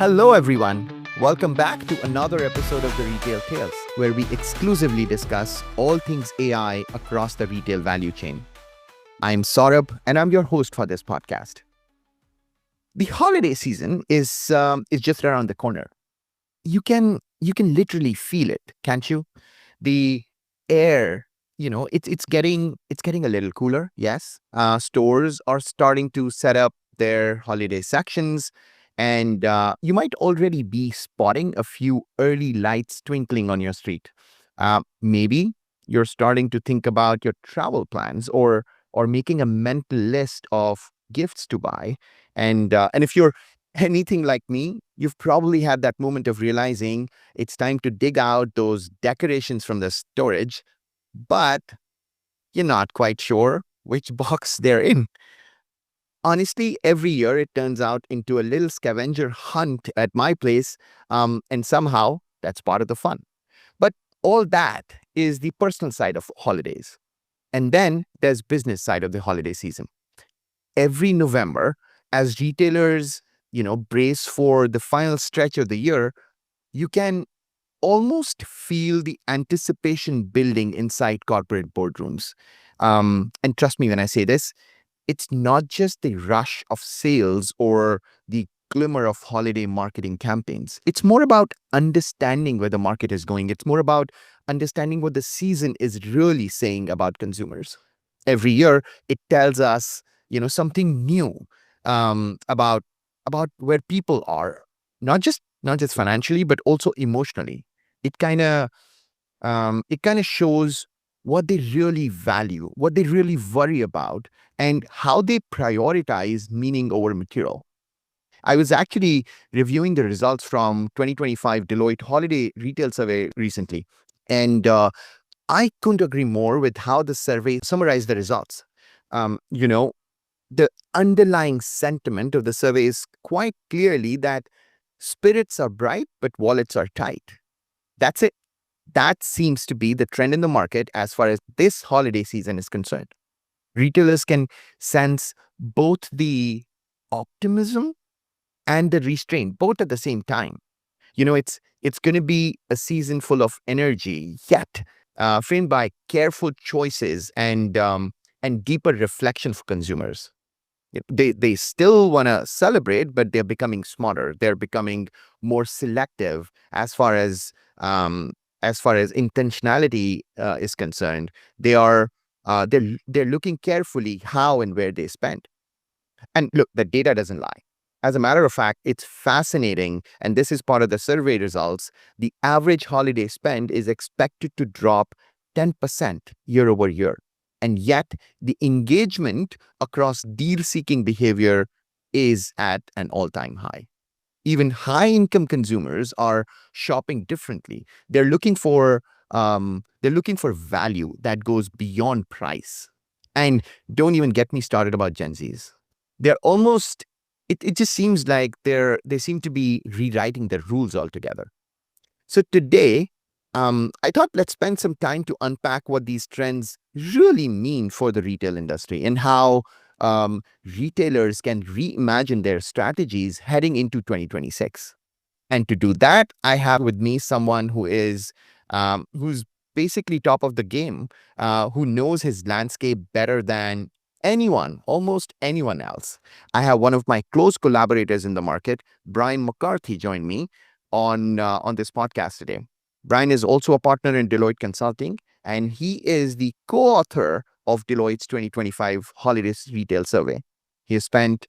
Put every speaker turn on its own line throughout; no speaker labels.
Hello, everyone. Welcome back to another episode of the Retail Tales, where we exclusively discuss all things AI across the retail value chain. I'm Saurabh, and I'm your host for this podcast. The holiday season is just around the corner. You can literally feel it, can't you? The air, it's getting a little cooler. Yes, stores are starting to set up their holiday sections, and you might already be spotting a few early lights twinkling on your street. Maybe you're starting to think about your travel plans, or making a mental list of gifts to buy. And if you're anything like me, you've probably had that moment of realizing it's time to dig out those decorations from the storage, but you're not quite sure which box they're in. Honestly, every year it turns out into a little scavenger hunt at my place, and somehow that's part of the fun. But all that is the personal side of holidays. And then there's business side of the holiday season. Every November, as retailers, brace for the final stretch of the year, you can almost feel the anticipation building inside corporate boardrooms. And trust me when I say this, it's not just the rush of sales or the glimmer of holiday marketing campaigns. It's more about understanding where the market is going. It's more about understanding what the season is really saying about consumers. Every year, it tells us, something new about where people are, not just financially, but also emotionally. It kind of shows what they really value, what they really worry about, and how they prioritize meaning over material. I was actually reviewing the results from 2025 Deloitte Holiday Retail Survey recently, and I couldn't agree more with how the survey summarized the results. Um, you know, the underlying sentiment of the survey is quite clearly that spirits are bright, but wallets are tight. That's it. That seems to be the trend in the market as far as this holiday season is concerned. Retailers can sense both the optimism and the restraint, both at the same time. It's going to be a season full of energy, yet framed by careful choices and deeper reflection for consumers. They still want to celebrate, but they're becoming smarter. They're becoming more selective as far as intentionality is concerned. They're looking carefully how and where they spend. And look, the data doesn't lie. As a matter of fact, it's fascinating, and this is part of the survey results. The average holiday spend is expected to drop 10% year over year. And yet, the engagement across deal seeking behavior is at an all time high. Even high income consumers are shopping differently. They're looking for value that goes beyond price. And don't even get me started about Gen Zs. They're almost it just seems like they seem to be rewriting the rules altogether. So today, I thought let's spend some time to unpack what these trends really mean for the retail industry and how retailers can reimagine their strategies heading into 2026. And to do that, I have with me someone who's basically top of the game, who knows his landscape better than anyone, almost anyone else. I have one of my close collaborators in the market, Brian McCarthy, join me on this podcast today. Brian is also a partner in Deloitte Consulting, and he is the co-author of Deloitte's 2025 Holidays Retail Survey. He has spent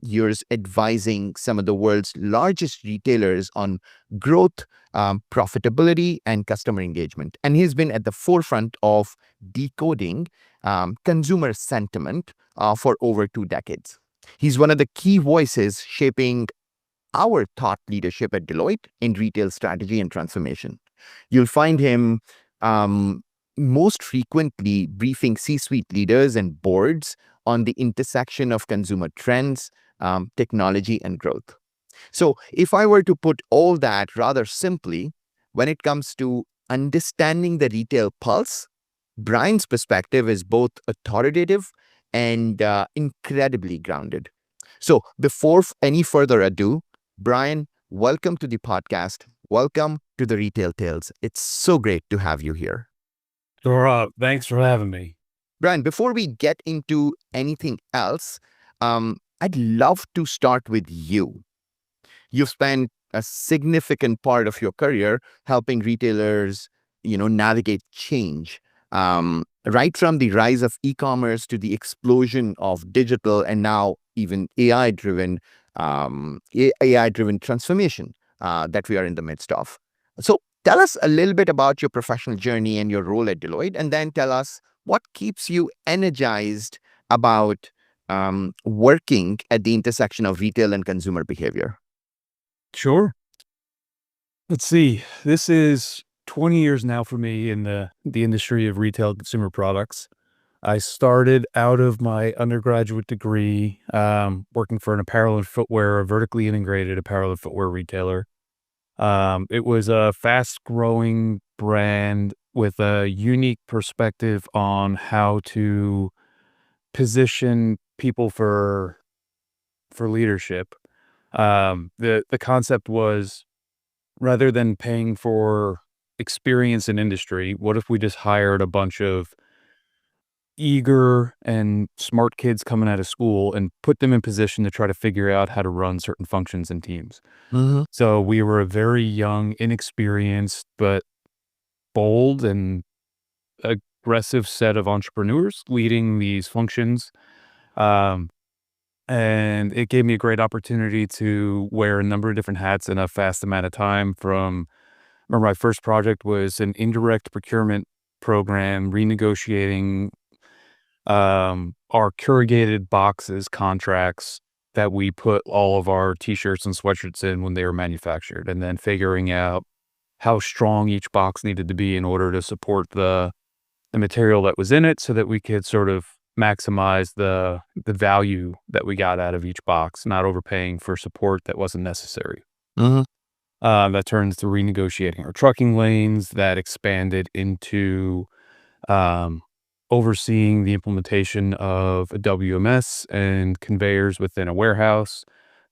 years advising some of the world's largest retailers on growth, profitability, and customer engagement. And he's been at the forefront of decoding consumer sentiment for over 2 decades. He's one of the key voices shaping our thought leadership at Deloitte in retail strategy and transformation. You'll find him most frequently briefing C-suite leaders and boards on the intersection of consumer trends, technology, and growth. So, if I were to put all that rather simply, when it comes to understanding the retail pulse, Brian's perspective is both authoritative and incredibly grounded. So, before any further ado, Brian, welcome to the podcast. Welcome to the Retail Tales. It's so great to have you here.
Thanks for having me.
Brian, before we get into anything else, I'd love to start with you. You've spent a significant part of your career helping retailers, navigate change. Right from the rise of e-commerce to the explosion of digital and now even AI-driven transformation that we are in the midst of. So tell us a little bit about your professional journey and your role at Deloitte, and then tell us what keeps you energized about working at the intersection of retail and consumer behavior.
Sure. Let's see. This is 20 years now for me in the industry of retail consumer products. I started out of my undergraduate degree working for an apparel and footwear, a vertically integrated apparel and footwear retailer. It was a fast-growing brand with a unique perspective on how to position people for leadership. The concept was, rather than paying for experience in industry, what if we just hired a bunch of eager and smart kids coming out of school and put them in position to try to figure out how to run certain functions and teams?
Mm-hmm.
So we were a very young, inexperienced, but bold and aggressive set of entrepreneurs leading these functions. Um, and it gave me a great opportunity to wear a number of different hats in a fast amount of time. Remember, my first project was an indirect procurement program, renegotiating our corrugated boxes contracts that we put all of our t-shirts and sweatshirts in when they were manufactured, and then figuring out how strong each box needed to be in order to support the material that was in it so that we could sort of maximize the value that we got out of each box, not overpaying for support that wasn't necessary.
Mm-hmm.
That turns to renegotiating our trucking lanes, that expanded into um, overseeing the implementation of a WMS and conveyors within a warehouse.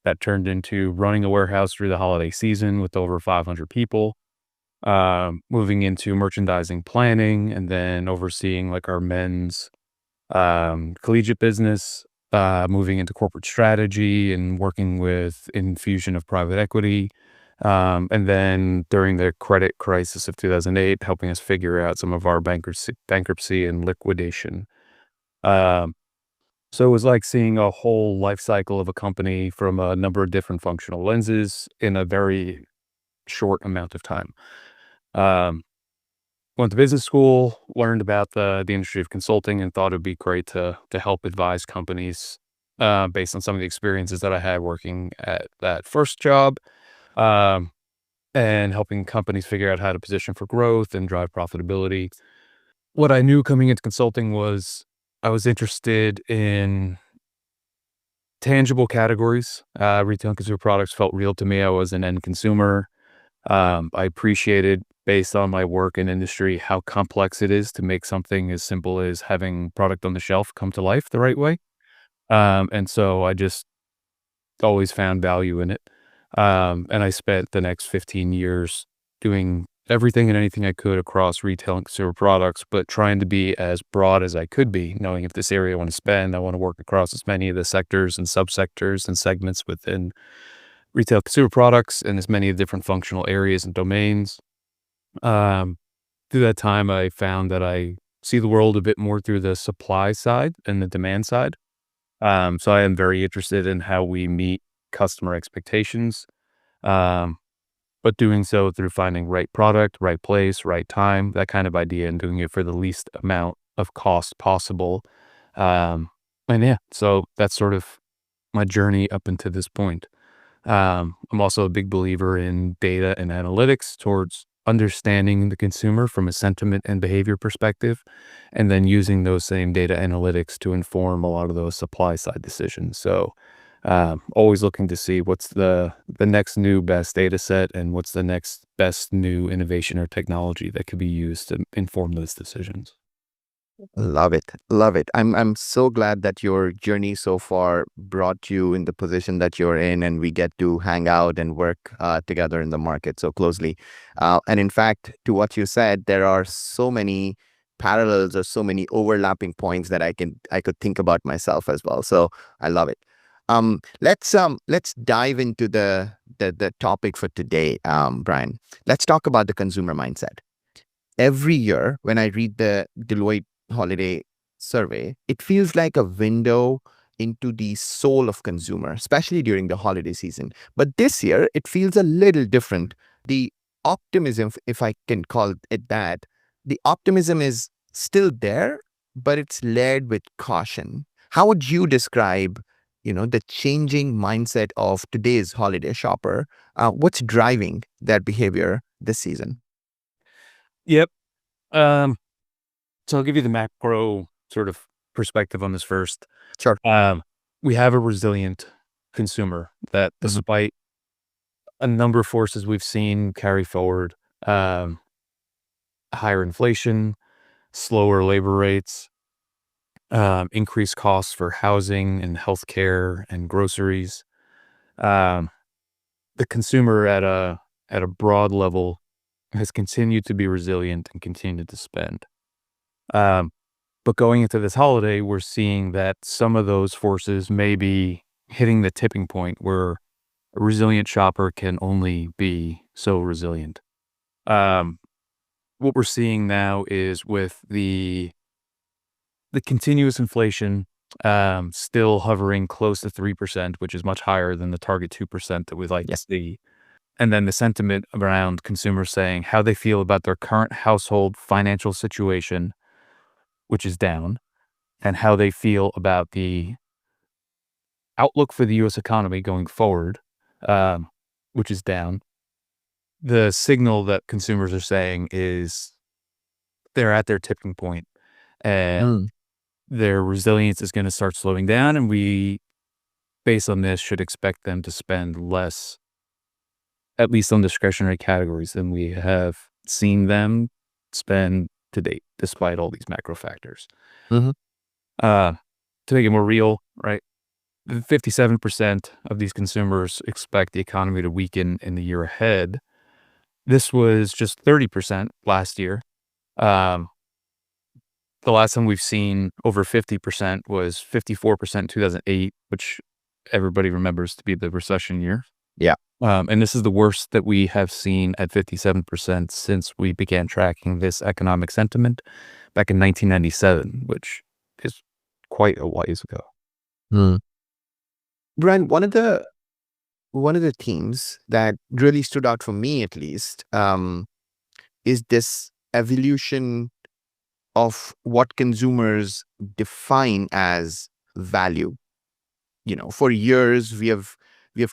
That turned into running a warehouse through the holiday season with over 500 people, moving into merchandising planning, and then overseeing like our men's collegiate business, moving into corporate strategy and working with infusion of private equity. And then during the credit crisis of 2008, helping us figure out some of our bankruptcy and liquidation. Um, so it was like seeing a whole life cycle of a company from a number of different functional lenses in a very short amount of time. Um, Went to business school, learned about the industry of consulting, and thought it'd be great to help advise companies based on some of the experiences that I had working at that first job, um, and helping companies figure out how to position for growth and drive profitability. What I knew coming into consulting was I was interested in tangible categories. Retail and consumer products felt real to me. I was an end consumer. I appreciated, based on my work in industry, how complex it is to make something as simple as having product on the shelf come to life the right way. And so I just always found value in it. And I spent the next 15 years doing everything and anything I could across retail and consumer products, but trying to be as broad as I could be, knowing if this area I want to spend, I want to work across as many of the sectors and subsectors and segments within retail consumer products and as many different functional areas and domains. Um, Through that time, I found that I see the world a bit more through the supply side and the demand side. So I am very interested in how we meet customer expectations, um, but doing so through finding right product, right place, right time, that kind of idea, and doing it for the least amount of cost possible. And yeah, so that's sort of my journey up until this point. I'm also a big believer in data and analytics towards understanding the consumer from a sentiment and behavior perspective, and then using those same data analytics to inform a lot of those supply side decisions. So, always looking to see what's the next new best data set and what's the next best new innovation or technology that could be used to inform those decisions.
Love it. Love it. I'm so glad that your journey so far brought you in the position that you're in, and we get to hang out and work together in the market so closely. And in fact, to what you said, there are so many parallels or so many overlapping points that I could think about myself as well. So I love it. Let's dive into the topic for today, Brian. Let's talk about the consumer mindset. Every year when I read the Deloitte holiday survey, it feels like a window into the soul of consumer, especially during the holiday season. But this year, it feels a little different. The optimism, if I can call it that, the optimism is still there, but it's layered with caution. How would you describe, the changing mindset of today's holiday shopper? What's driving that behavior this season?
Yep. Um, so I'll give you the macro sort of perspective on this first.
Sure.
Um, we have a resilient consumer that,
Mhm.
despite a number of forces we've seen carry forward, um, higher inflation, slower labor rates, increased costs for housing and healthcare and groceries. Um, the consumer at a broad level has continued to be resilient and continued to spend. Um, but going into this holiday, we're seeing that some of those forces may be hitting the tipping point where a resilient shopper can only be so resilient. Um, what we're seeing now is with the continuous inflation still hovering close to 3%, which is much higher than the target 2% that we'd like to
Yeah.
see. And then the sentiment around consumers saying how they feel about their current household financial situation, which is down, and how they feel about the outlook for the US economy going forward, um, which is down. The signal that consumers are saying is they're at their tipping point and
Mm.
their resilience is going to start slowing down. And we, based on this, should expect them to spend less, at least on discretionary categories, than we have seen them spend to date, despite all these macro factors.
Mhm.
Uh, to make it more real, right? 57% of these consumers expect the economy to weaken in the year ahead. This was just 30% last year. Um, the last time we've seen over 50% was 54% in 2008, which everybody remembers to be the recession year.
Yeah.
And this is the worst that we have seen at 57% since we began tracking this economic sentiment back in 1997, which is quite a ways ago.
Mm. Brian, one of the themes that really stood out for me, at least, is this evolution of what consumers define as value. For years we have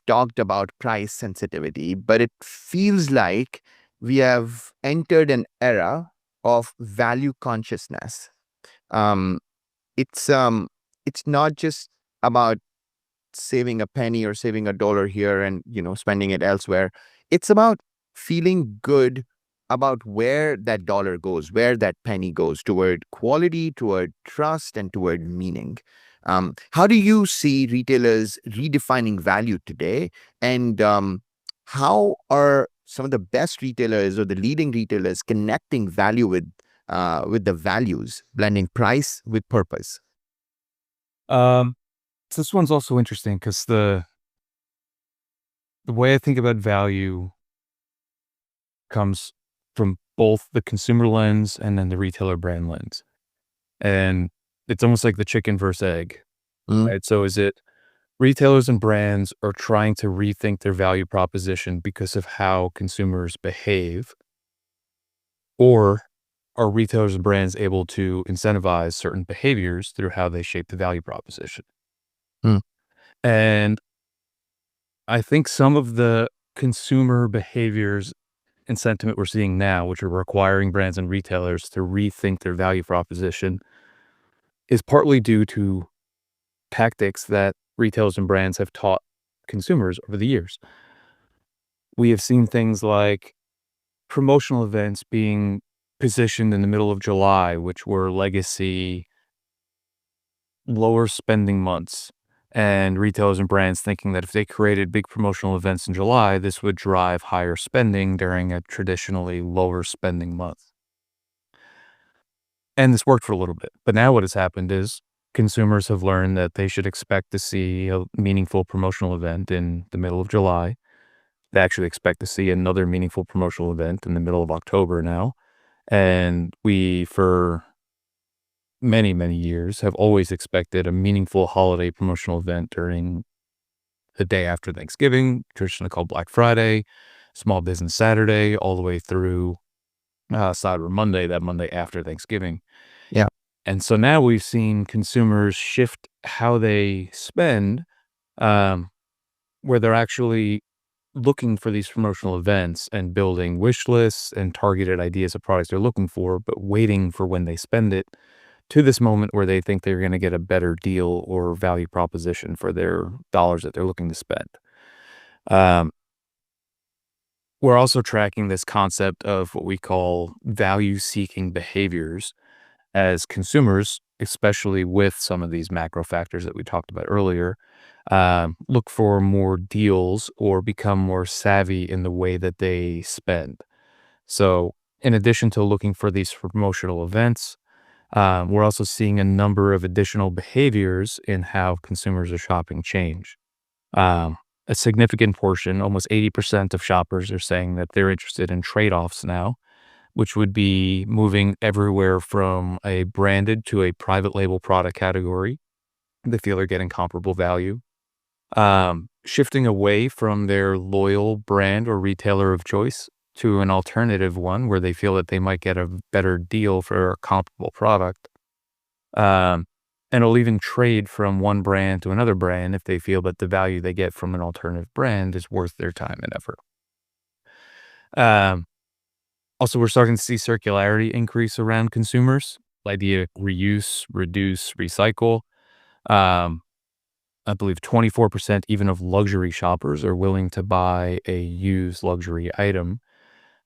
talked about price sensitivity, but it feels like we have entered an era of value consciousness. Um, it's not just about saving a penny or saving a dollar here and spending it elsewhere. It's about feeling good about where that dollar goes, where that penny goes, toward quality, toward trust, and toward meaning. How do you see retailers redefining value today, and how are some of the best retailers or the leading retailers connecting value with the values, blending price with purpose?
Um, so this one's also interesting because the way I think about value comes from both the consumer lens and then the retailer brand lens. And it's almost like the chicken versus egg,
Mm.
right? So is it retailers and brands are trying to rethink their value proposition because of how consumers behave, or are retailers and brands able to incentivize certain behaviors through how they shape the value proposition?
Mm.
And I think some of the consumer behaviors and sentiment we're seeing now, which are requiring brands and retailers to rethink their value proposition, is partly due to tactics that retailers and brands have taught consumers over the years. We have seen things like promotional events being positioned in the middle of July, which were legacy lower spending months, and retailers and brands thinking that if they created big promotional events in July, this would drive higher spending during a traditionally lower spending month. And this worked for a little bit. But now what has happened is consumers have learned that they should expect to see a meaningful promotional event in the middle of July. They actually expect to see another meaningful promotional event in the middle of October now. And we, for many, many years, have always expected a meaningful holiday promotional event during the day after Thanksgiving, traditionally called Black Friday, Small Business Saturday, all the way through Cyber Monday, that Monday after Thanksgiving.
Yeah.
And so now we've seen consumers shift how they spend, um, where they're actually looking for these promotional events and building wish lists and targeted ideas of products they're looking for, but waiting for when they spend it to this moment where they think they're going to get a better deal or value proposition for their dollars that they're looking to spend. Um, we're also tracking this concept of what we call value-seeking behaviors as consumers, especially with some of these macro factors that we talked about earlier, look for more deals or become more savvy in the way that they spend. So, in addition to looking for these promotional events, we're also seeing a number of additional behaviors in how consumers are shopping change. Um, a significant portion, almost 80% of shoppers are saying that they're interested in trade-offs now, which would be moving everywhere from a branded to a private label product category. They feel they're getting comparable value. Shifting away from their loyal brand or retailer of choice to an alternative one where they feel that they might get a better deal for a comparable product. Um, and it'll even trade from one brand to another brand if they feel that the value they get from an alternative brand is worth their time and effort. Um, Also, we're starting to see circularity increase around consumers. The idea of reuse, reduce, recycle. Um, I believe 24% even of luxury shoppers are willing to buy a used luxury item.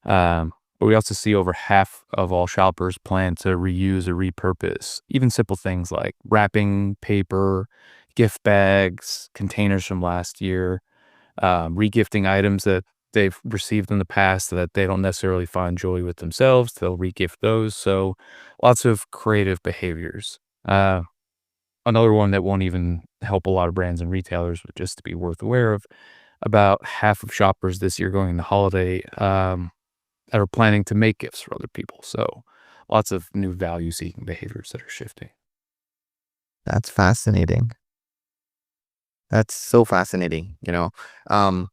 But we also see over half of all shoppers plan to reuse or repurpose even simple things like wrapping paper, gift bags, containers from last year, regifting items that they've received in the past that they don't necessarily find joy with themselves. They'll regift those. So lots of creative behaviors. Another one that won't even help a lot of brands and retailers, but just to be worth aware of, about half of shoppers this year going into holiday that are planning to make gifts for other people. So lots of new value seeking behaviors that are shifting.
That's fascinating. That's so fascinating, you know. Um,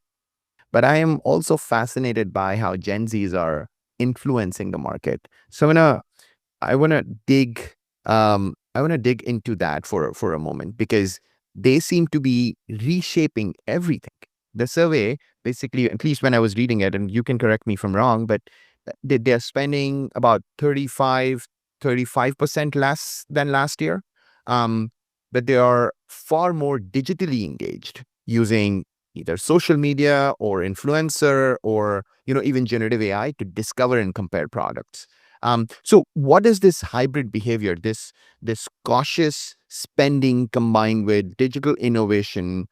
but I am also fascinated by how Gen Zs are influencing the market. So I wanna dig I wanna dig into that for a moment because they seem to be reshaping everything. The survey basically, at least when I was reading it, and you can correct me if I'm wrong, but they're spending about 35% less than last year. Um, but they are far more digitally engaged using either social media or influencer or even generative AI to discover and compare products. So what is this hybrid behavior, this cautious spending combined with digital innovation?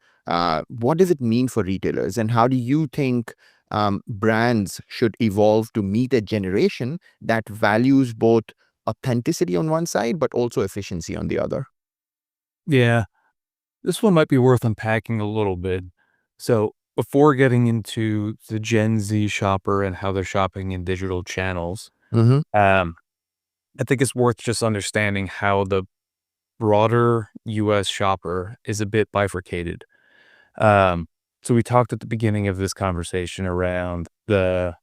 What does it mean for retailers, and how do you think brands should evolve to meet a generation that values both authenticity on one side, but also efficiency on the other?
Yeah, this one might be worth unpacking a little bit. So, before getting into the Gen Z shopper and how they're shopping in digital channels,
Mm-hmm.
um, I think it's worth just understanding how the broader US shopper is a bit bifurcated. Um, so we talked at the beginning of this conversation around the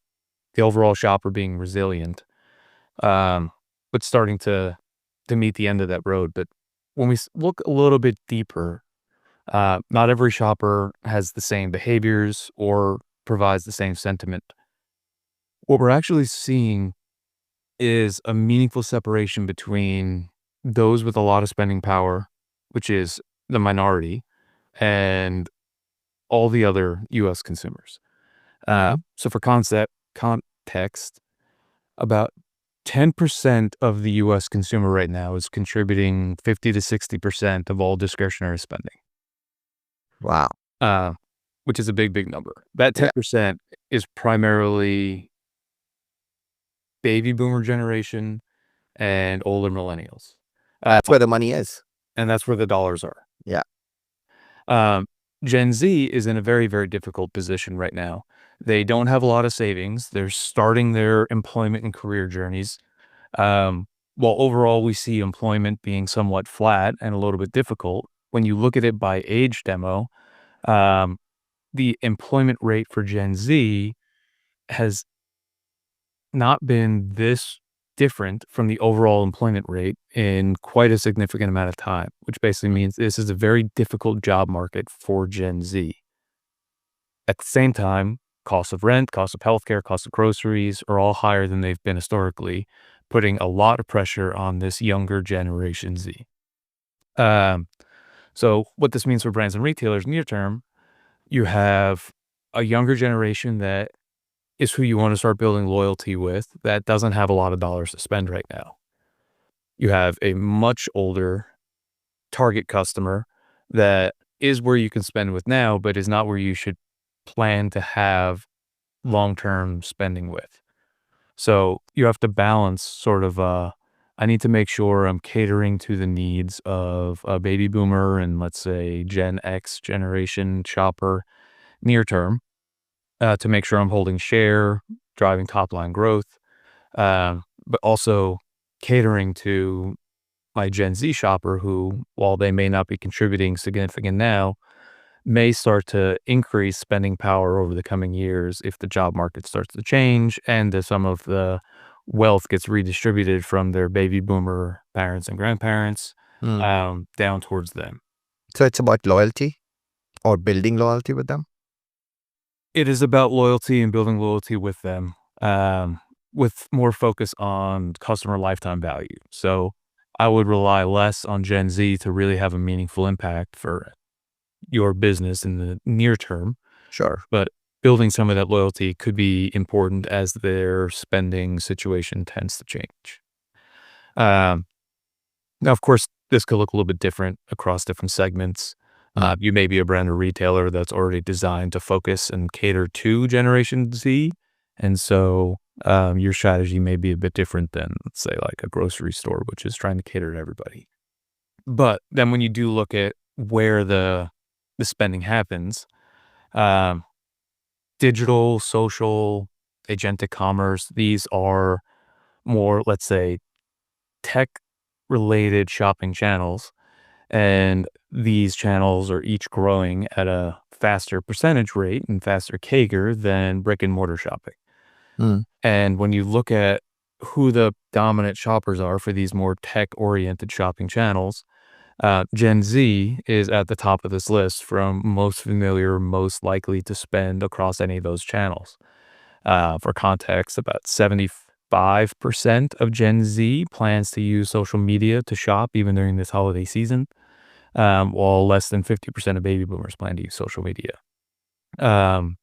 overall shopper being resilient, um, but starting to meet the end of that road. But when we look a little bit deeper, not every shopper has the same behaviors or provides the same sentiment. What we're actually seeing is a meaningful separation between those with a lot of spending power, which is the minority, and all the other US consumers.
Okay.
So for context, about 10% of the US consumer right now is contributing 50 to 60% of all discretionary spending,
Wow.
uh, which is a big, big number. That
Yeah.
10% is primarily baby boomer generation and older millennials.
That's where the money is.
And that's where the dollars are.
Yeah.
Um, Gen Z is in a very, very difficult position right now. They don't have a lot of savings. They're starting their employment and career journeys. Um, while overall we see employment being somewhat flat and a little bit difficult, when you look at it by age demo, um, the employment rate for Gen Z has not been this different from the overall employment rate in quite a significant amount of time, which basically means this is a very difficult job market for Gen Z. At the same time, cost of rent, cost of healthcare, cost of groceries are all higher than they've been historically, putting a lot of pressure on this younger generation Z. Um, so what this means for brands and retailers near term, you have a younger generation that is who you want to start building loyalty with that doesn't have a lot of dollars to spend right now. You have a much older target customer that is where you can spend with now, but is not where you should plan to have long-term spending with. So you have to balance sort of, I need to make sure I'm catering to the needs of a baby boomer and let's say Gen X generation shopper near term, to make sure I'm holding share, driving top line growth, but also catering to my Gen Z shopper who, while they may not be contributing significant now, may start to increase spending power over the coming years if the job market starts to change and if some of the wealth gets redistributed from their baby boomer parents and grandparents
Mm.
down towards them.
So it's about loyalty or building loyalty with them.
It is about loyalty and building loyalty with them, with more focus on customer lifetime value. So I would rely less on Gen Z to really have a meaningful impact for your business in the near term,
Sure.
but building some of that loyalty could be important as their spending situation tends to change. Um, Now, of course, this could look a little bit different across different segments.
Mm.
You may be a brand or retailer that's already designed to focus and cater to Generation Z. And so your strategy may be a bit different than, let's say, like a grocery store, which is trying to cater to everybody. But then when you do look at where the spending happens, um, digital, social, agentic commerce, these are more, let's say, tech related shopping channels. And these channels are each growing at a faster percentage rate and faster CAGR than brick and mortar shopping.
Mm.
And when you look at who the dominant shoppers are for these more tech oriented shopping channels, Gen Z is at the top of this list from most familiar, most likely to spend across any of those channels. For context, about 75% of Gen Z plans to use social media to shop even during this holiday season, while less than 50% of baby boomers plan to use social media. Um,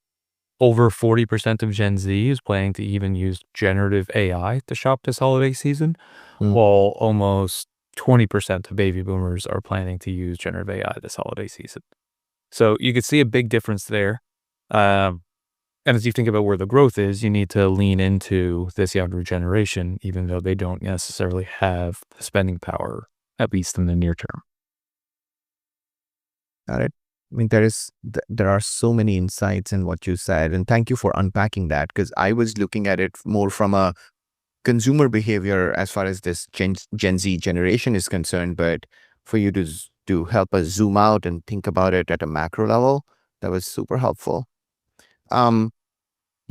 Over 40% of Gen Z is planning to even use generative AI to shop this holiday season,
Mm.
while almost 20% of baby boomers are planning to use generative AI this holiday season. So you could see a big difference there. Um, and as you think about where the growth is, you need to lean into this younger generation, even though they don't necessarily have the spending power, at least in the near term.
Got it. I mean, there are so many insights in what you said, and thank you for unpacking that because I was looking at it more from a consumer behavior as far as this Gen Z generation is concerned. But for you to help us zoom out and think about it at a macro level, that was super helpful. Um,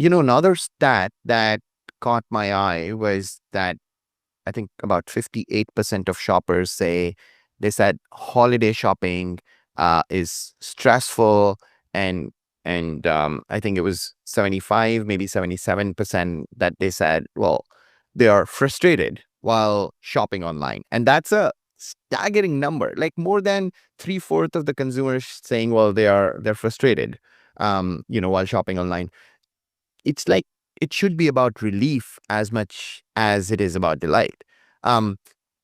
Another stat that caught my eye was that I think about 58% of shoppers say they said holiday shopping is stressful, and I think it was 75, maybe 77% that they said, well, they are frustrated while shopping online, and that's a staggering number. Like more than three-fourths of the consumers saying, well, they're frustrated, while shopping online. It's like it should be about relief as much as it is about delight. Um,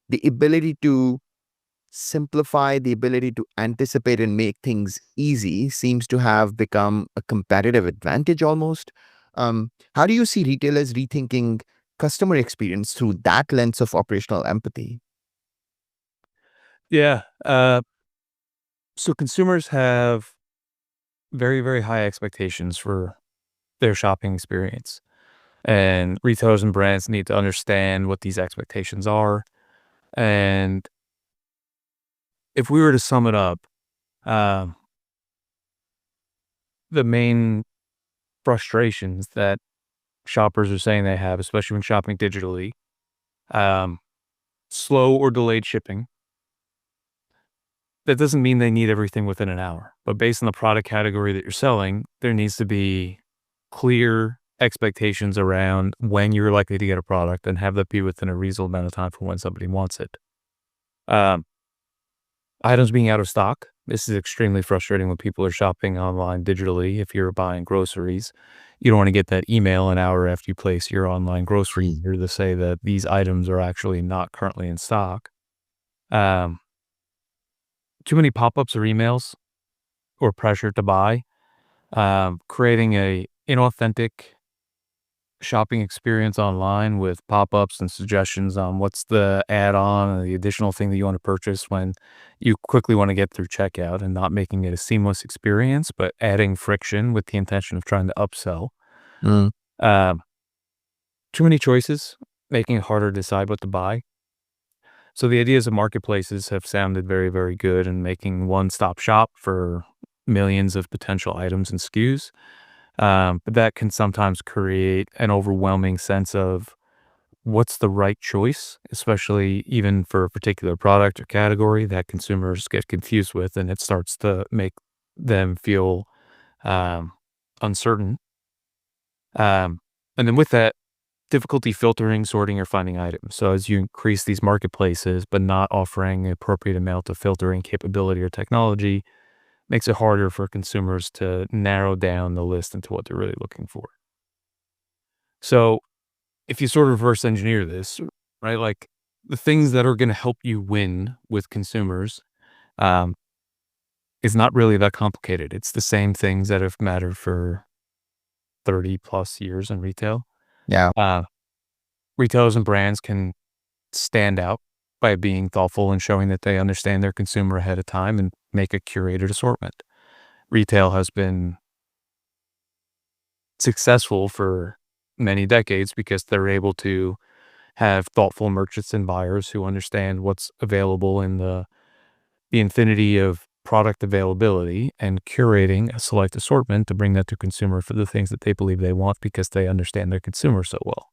the ability to simplify, the ability to anticipate and make things easy seems to have become a competitive advantage almost. How do you see retailers rethinking customer experience through that lens of operational empathy?
Yeah. So consumers have very, very high expectations for their shopping experience. And retailers and brands need to understand what these expectations are. And if we were to sum it up, um, the main frustrations that shoppers are saying they have, especially when shopping digitally, um, slow or delayed shipping. That doesn't mean they need everything within an hour, but based on the product category that you're selling, there needs to be clear expectations around when you're likely to get a product and have that be within a reasonable amount of time for when somebody wants it. Um, Items being out of stock. This is extremely frustrating when people are shopping online digitally. If you're buying groceries, you don't want to get that email an hour after you place your online grocery
Mm.
order to say that these items are actually not currently in stock. Um, Too many pop-ups or emails or pressure to buy, creating a inauthentic shopping experience online with pop-ups and suggestions on what's the add-on or the additional thing that you want to purchase when you quickly want to get through checkout, and not making it a seamless experience, but adding friction with the intention of trying to upsell.
Mm.
Um, Too many choices, making it harder to decide what to buy. So the ideas of marketplaces have sounded very, very good in making one-stop shop for millions of potential items and SKUs. But that can sometimes create an overwhelming sense of what's the right choice, especially even for a particular product or category that consumers get confused with, and it starts to make them feel um, uncertain. Um, and then with that, difficulty filtering, sorting, or finding items. So as you increase these marketplaces, but not offering the appropriate amount of filtering capability or technology, makes it harder for consumers to narrow down the list into what they're really looking for. So if you sort of reverse engineer this, right, like the things that are going to help you win with consumers um, is not really that complicated. It's the same things that have mattered for 30 plus years in retail.
Yeah.
Uh, Retailers and brands can stand out by being thoughtful and showing that they understand their consumer ahead of time and make a curated assortment. Retail has been successful for many decades because they're able to have thoughtful merchants and buyers who understand what's available in the infinity of product availability, and curating a select assortment to bring that to consumer for the things that they believe they want because they understand their consumer so well.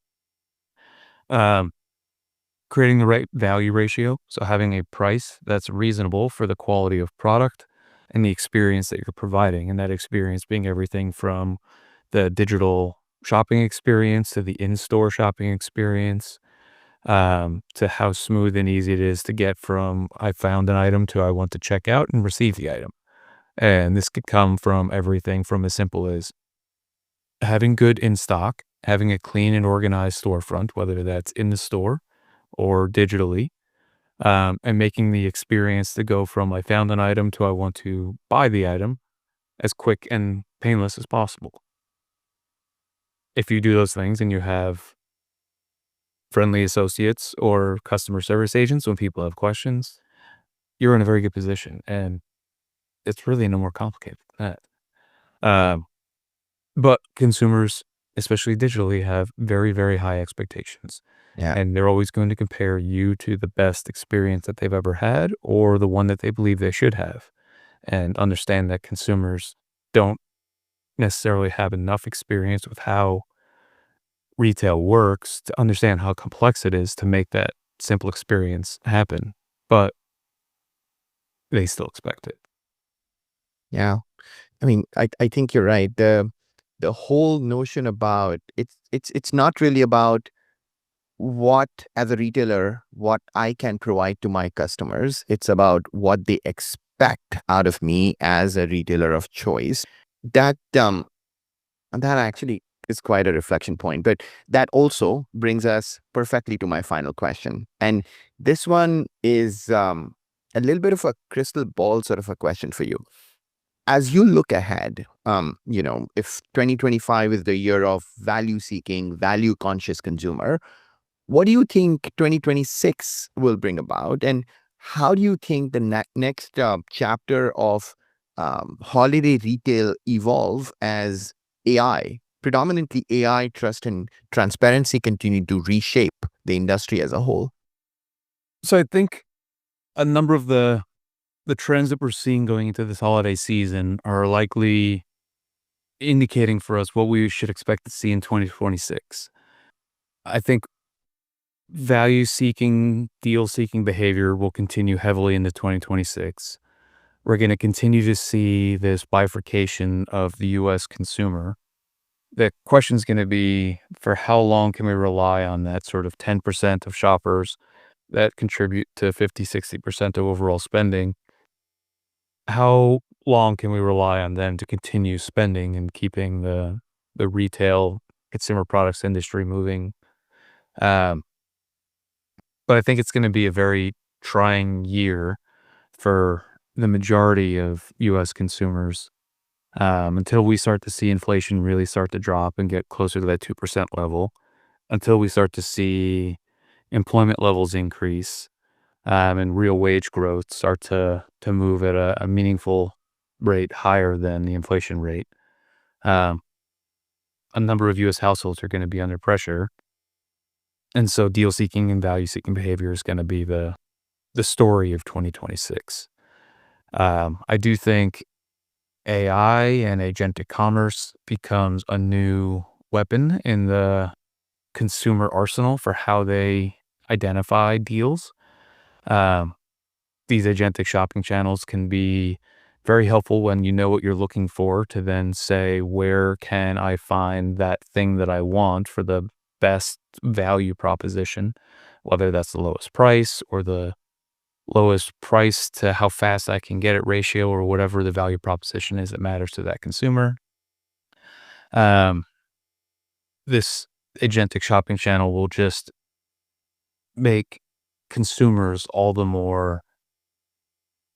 Um, Creating the right value ratio, so having a price that's reasonable for the quality of product and the experience that you're providing, and that experience being everything from the digital shopping experience to the in-store shopping experience, to how smooth and easy it is to get from I found an item to I want to check out and receive the item. And this could come from everything from as simple as having good in stock, having a clean and organized storefront, whether that's in the store or digitally, and making the experience to go from I found an item to I want to buy the item as quick and painless as possible. If you do those things and you have friendly associates or customer service agents when people have questions, you're in a very good position. And it's really no more complicated than that. But consumers, especially digitally, have very, very high expectations.
Yeah.
And they're always going to compare you to the best experience that they've ever had or the one that they believe they should have. And understand that consumers don't necessarily have enough experience with how retail works to understand how complex it is to make that simple experience happen. But they still expect it.
Yeah. I mean, I think you're right. The whole notion about it's not really about what, as a retailer, what I can provide to my customers. It's about what they expect out of me as a retailer of choice. That that actually is quite a reflection point. But that also brings us perfectly to my final question. And this one is a little bit of a crystal ball sort of a question for you. As you look ahead, if 2025 is the year of value seeking, value conscious consumer, what do you think 2026 will bring about? And how do you think the next chapter of holiday retail evolve as AI, predominantly AI, trust, and transparency continue to reshape the industry as a whole?
So I think a number of the trends that we're seeing going into this holiday season are likely indicating for us what we should expect to see in 2026. I think value seeking, deal seeking behavior will continue heavily into 2026. We're going to continue to see this bifurcation of the US consumer. The question is going to be, for how long can we rely on that sort of 10% of shoppers that contribute to 50-60% of overall spending? How long can we rely on them to continue spending and keeping the retail consumer products industry moving? Um, but I think it's going to be a very trying year for the majority of U.S. consumers until we start to see inflation really start to drop and get closer to that 2% level, until we start to see employment levels increase and real wage growth start to move at a meaningful rate higher than the inflation rate. Um, a number of U.S. households are going to be under pressure, and so deal seeking and value seeking behavior is going to be the story of 2026. I do think AI and agentic commerce becomes a new weapon in the consumer arsenal for how they identify deals. Um, these agentic shopping channels can be very helpful when you know what you're looking for to then say, where can I find that thing that I want for the best value proposition, whether that's the lowest price or the lowest price to how fast I can get it ratio or whatever the value proposition is that matters to that consumer. Um, this agentic shopping channel will just make consumers all the more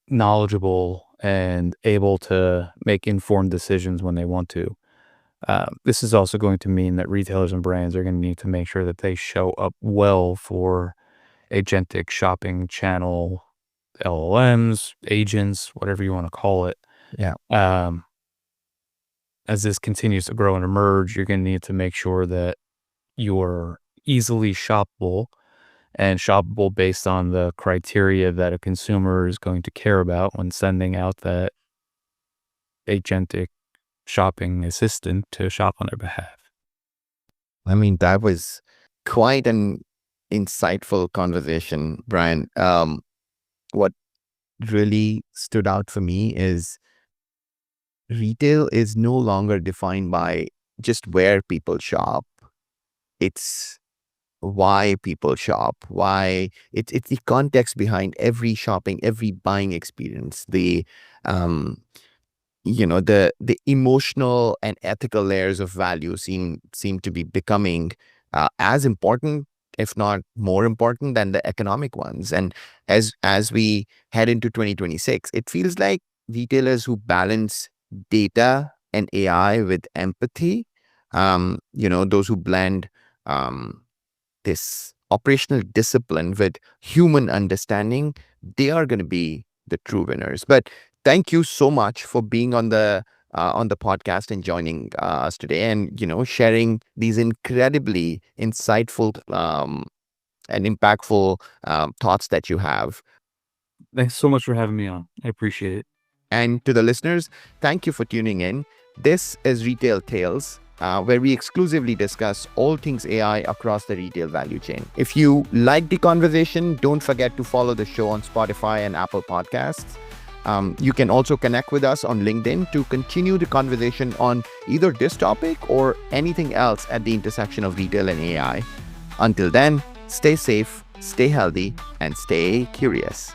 knowledgeable and able to make informed decisions when they want to. This is also going to mean that retailers and brands are going to need to make sure that they show up well for agentic shopping channel LLMs, agents, whatever you want to call it.
Yeah.
Um, as this continues to grow and emerge, you're going to need to make sure that you're easily shoppable and shoppable based on the criteria that a consumer is going to care about when sending out that agentic shopping assistant to shop on their behalf.
I mean, that was quite an insightful conversation, Brian. What really stood out for me is retail is no longer defined by just where people shop. It's why people shop, why it's the context behind every shopping, every buying experience, the emotional and ethical layers of value seem to be becoming as important, if not more important, than the economic ones. And as we head into 2026, it feels like retailers who balance data and AI with empathy, those who blend this operational discipline with human understanding, they are going to be the true winners. But thank you so much for being on the podcast and joining us today, and sharing these incredibly insightful and impactful thoughts that you have.
Thanks so much for having me on. I appreciate it.
And to the listeners, thank you for tuning in. This is Retail Tales, where we exclusively discuss all things AI across the retail value chain. If you like the conversation, don't forget to follow the show on Spotify and Apple Podcasts. You can also connect with us on LinkedIn to continue the conversation on either this topic or anything else at the intersection of retail and AI. Until then, stay safe, stay healthy, and stay curious.